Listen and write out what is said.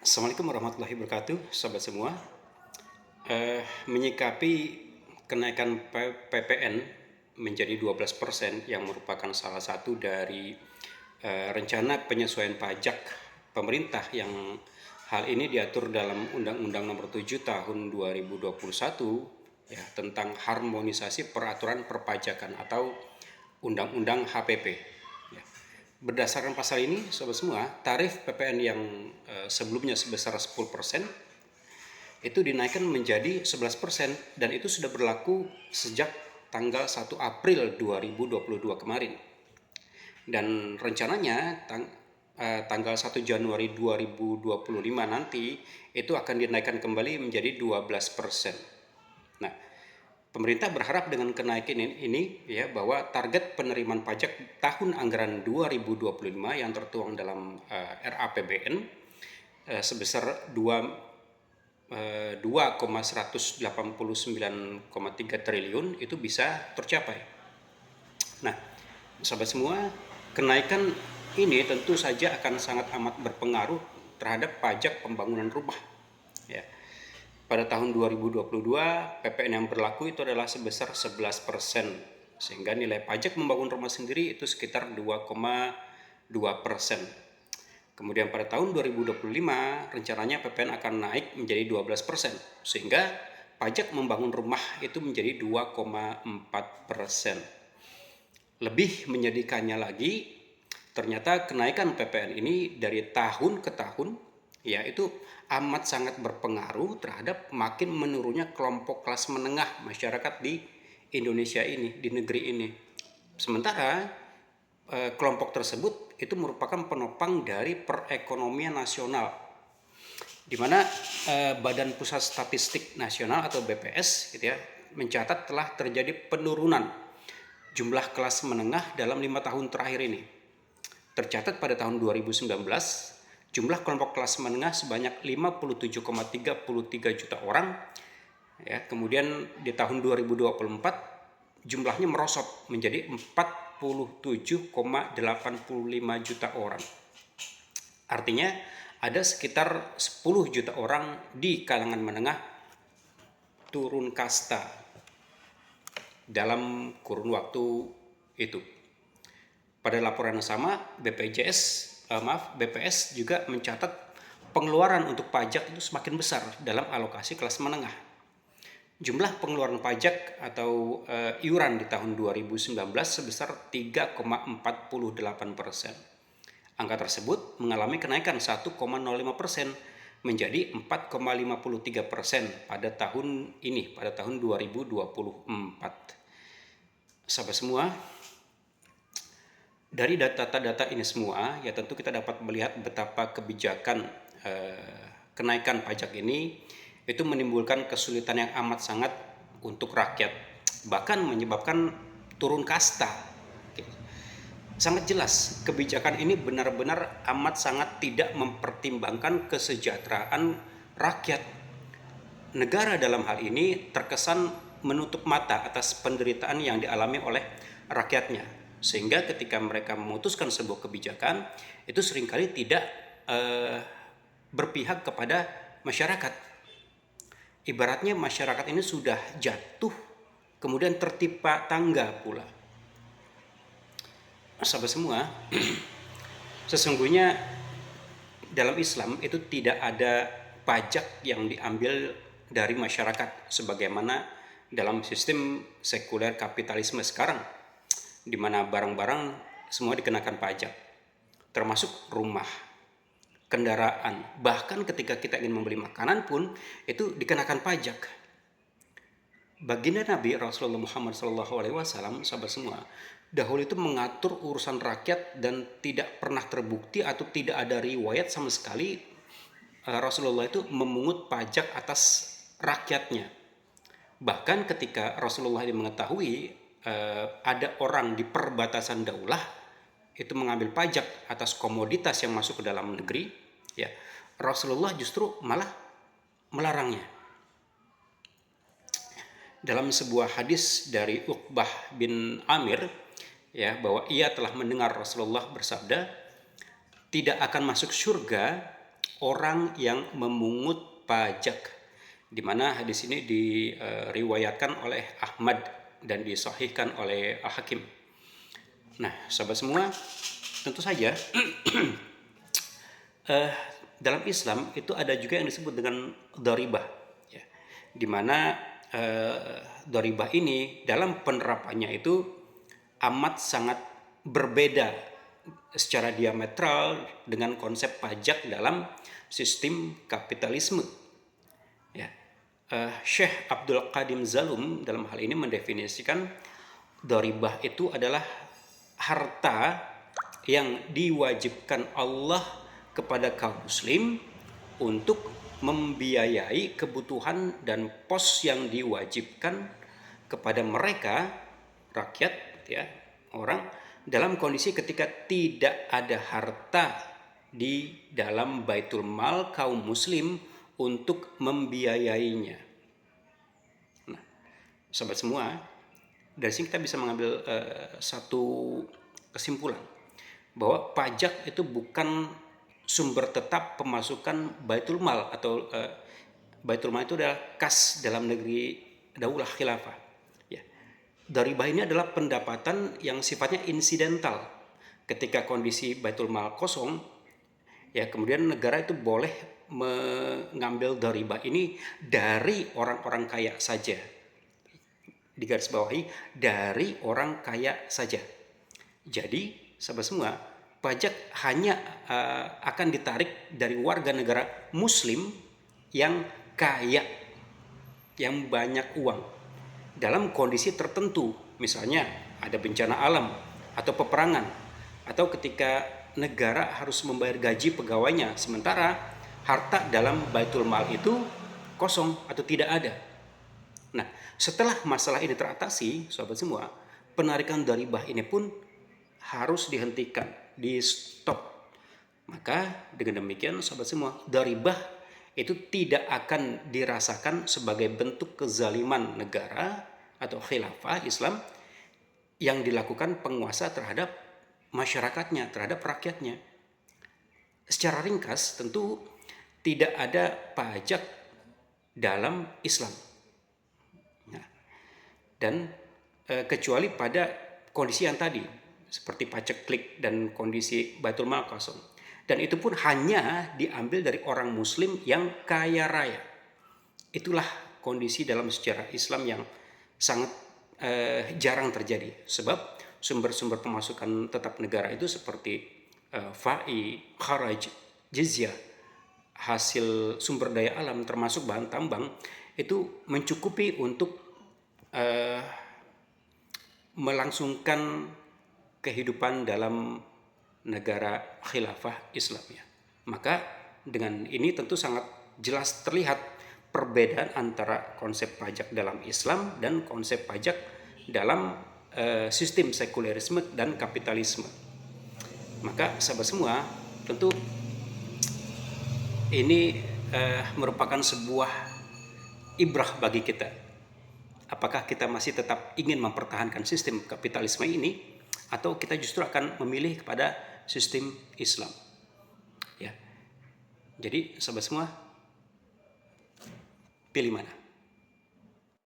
Assalamualaikum warahmatullahi wabarakatuh, sahabat semua. Menyikapi kenaikan PPN menjadi 12% yang merupakan salah satu dari rencana penyesuaian pajak pemerintah yang hal ini diatur dalam Undang-Undang Nomor 7 Tahun 2021 ya, tentang harmonisasi peraturan perpajakan atau Undang-Undang HPP. Berdasarkan pasal ini, sobat semua, tarif PPN yang sebelumnya sebesar 10% itu dinaikkan menjadi 11% dan itu sudah berlaku sejak tanggal 1 April 2022 kemarin. Dan rencananya tanggal 1 Januari 2025 nanti itu akan dinaikkan kembali menjadi 12%. Nah, pemerintah berharap dengan kenaikan ini ya bahwa target penerimaan pajak tahun anggaran 2025 yang tertuang dalam RAPBN sebesar 2,189,3 triliun itu bisa tercapai. Nah, sahabat semua, kenaikan ini tentu saja akan sangat amat berpengaruh terhadap pajak pembangunan rumah. Ya. Pada tahun 2022, PPN yang berlaku itu adalah sebesar 11%, sehingga nilai pajak membangun rumah sendiri itu sekitar 2,2%. Kemudian pada tahun 2025, rencananya PPN akan naik menjadi 12%, sehingga pajak membangun rumah itu menjadi 2,4%. Lebih menyedihkannya lagi, ternyata kenaikan PPN ini dari tahun ke tahun ya itu amat sangat berpengaruh terhadap makin menurunnya kelompok kelas menengah masyarakat di Indonesia ini, di negeri ini. Sementara kelompok tersebut itu merupakan penopang dari perekonomian nasional, di mana Badan Pusat Statistik Nasional atau BPS gitu ya, mencatat telah terjadi penurunan jumlah kelas menengah dalam 5 tahun terakhir ini. Tercatat pada tahun 2019, jumlah kelompok kelas menengah sebanyak 57,33 juta orang. Ya, kemudian di tahun 2024 jumlahnya merosot menjadi 47,85 juta orang. Artinya ada sekitar 10 juta orang di kalangan menengah turun kasta dalam kurun waktu itu. Pada laporan yang sama, BPS juga mencatat pengeluaran untuk pajak itu semakin besar dalam alokasi kelas menengah. Jumlah pengeluaran pajak atau iuran di tahun 2019 sebesar 3,48%. Angka tersebut mengalami kenaikan 1,05% menjadi 4,53% pada tahun ini, pada tahun 2024. Sahabat semua, dari data-data ini semua, ya tentu kita dapat melihat betapa kebijakan kenaikan pajak ini itu menimbulkan kesulitan yang amat sangat untuk rakyat, bahkan menyebabkan turun kasta. Sangat jelas, kebijakan ini benar-benar amat sangat tidak mempertimbangkan kesejahteraan rakyat. Negara dalam hal ini terkesan menutup mata atas penderitaan yang dialami oleh rakyatnya. Sehingga ketika mereka memutuskan sebuah kebijakan, itu seringkali tidak berpihak kepada masyarakat. Ibaratnya masyarakat ini sudah jatuh, kemudian tertimpa tangga pula. Sahabat semua, sesungguhnya dalam Islam itu tidak ada pajak yang diambil dari masyarakat sebagaimana dalam sistem sekuler kapitalisme sekarang, di mana barang-barang semua dikenakan pajak, termasuk rumah, kendaraan, bahkan ketika kita ingin membeli makanan pun itu dikenakan pajak. Baginda Nabi Rasulullah Muhammad SAW, sahabat semua, dahulu itu mengatur urusan rakyat dan tidak pernah terbukti atau tidak ada riwayat sama sekali Rasulullah itu memungut pajak atas rakyatnya. Bahkan ketika Rasulullah mengetahui ada orang di perbatasan daulah itu mengambil pajak atas komoditas yang masuk ke dalam negeri, ya Rasulullah justru malah melarangnya. Dalam sebuah hadis dari Uqbah bin Amir, ya bahwa ia telah mendengar Rasulullah bersabda, tidak akan masuk surga orang yang memungut pajak, di mana hadis ini diriwayatkan oleh Ahmad dan disahihkan oleh Al-Hakim. Nah, sahabat semua, tentu saja dalam Islam itu ada juga yang disebut dengan dharibah, ya, di mana dharibah ini dalam penerapannya itu amat sangat berbeda secara diametral dengan konsep pajak dalam sistem kapitalisme. Ya. Syekh Abdul Qadim Zalum dalam hal ini mendefinisikan dharibah itu adalah harta yang diwajibkan Allah kepada kaum muslim untuk membiayai kebutuhan dan pos yang diwajibkan kepada mereka, rakyat, ya, orang, dalam kondisi ketika tidak ada harta di dalam baitul mal kaum muslim untuk membiayainya. Nah, sahabat semua, dari sini kita bisa mengambil satu kesimpulan bahwa pajak itu bukan sumber tetap pemasukan baitul mal, atau baitul mal itu adalah kas dalam negeri daulah khilafah. Ya. Dharibah ini adalah pendapatan yang sifatnya insidental. Ketika kondisi baitul mal kosong, ya kemudian negara itu boleh mengambil dharibah ini dari orang-orang kaya saja. Digarisbawahi, dari orang kaya saja. Jadi, sahabat semua, pajak hanya akan ditarik dari warga negara muslim yang kaya, yang banyak uang, dalam kondisi tertentu. Misalnya ada bencana alam atau peperangan, atau ketika negara harus membayar gaji pegawainya, sementara harta dalam baitul mal itu kosong atau tidak ada. Nah, setelah masalah ini teratasi, sahabat semua, penarikan dharibah ini pun harus dihentikan, di stop. Maka dengan demikian, sahabat semua, dharibah itu tidak akan dirasakan sebagai bentuk kezaliman negara atau khilafah Islam yang dilakukan penguasa terhadap masyarakatnya, terhadap rakyatnya. Secara ringkas, tentu tidak ada pajak dalam Islam. Dan kecuali pada kondisi yang tadi, seperti paceklik dan kondisi baitul mal kosong. Dan itu pun hanya diambil dari orang muslim yang kaya raya. Itulah kondisi dalam sejarah Islam yang sangat jarang terjadi. Sebab sumber-sumber pemasukan tetap negara itu seperti fai, kharaj, jizyah, hasil sumber daya alam termasuk bahan tambang, itu mencukupi untuk melangsungkan kehidupan dalam negara khilafah Islamnya. Maka dengan ini tentu sangat jelas terlihat perbedaan antara konsep pajak dalam Islam dan konsep pajak dalam sistem sekulerisme dan kapitalisme. Maka sahabat semua, tentu ini merupakan sebuah ibrah bagi kita. Apakah kita masih tetap ingin mempertahankan sistem kapitalisme ini, atau kita justru akan memilih kepada sistem Islam? Ya. Jadi sahabat semua, pilih mana?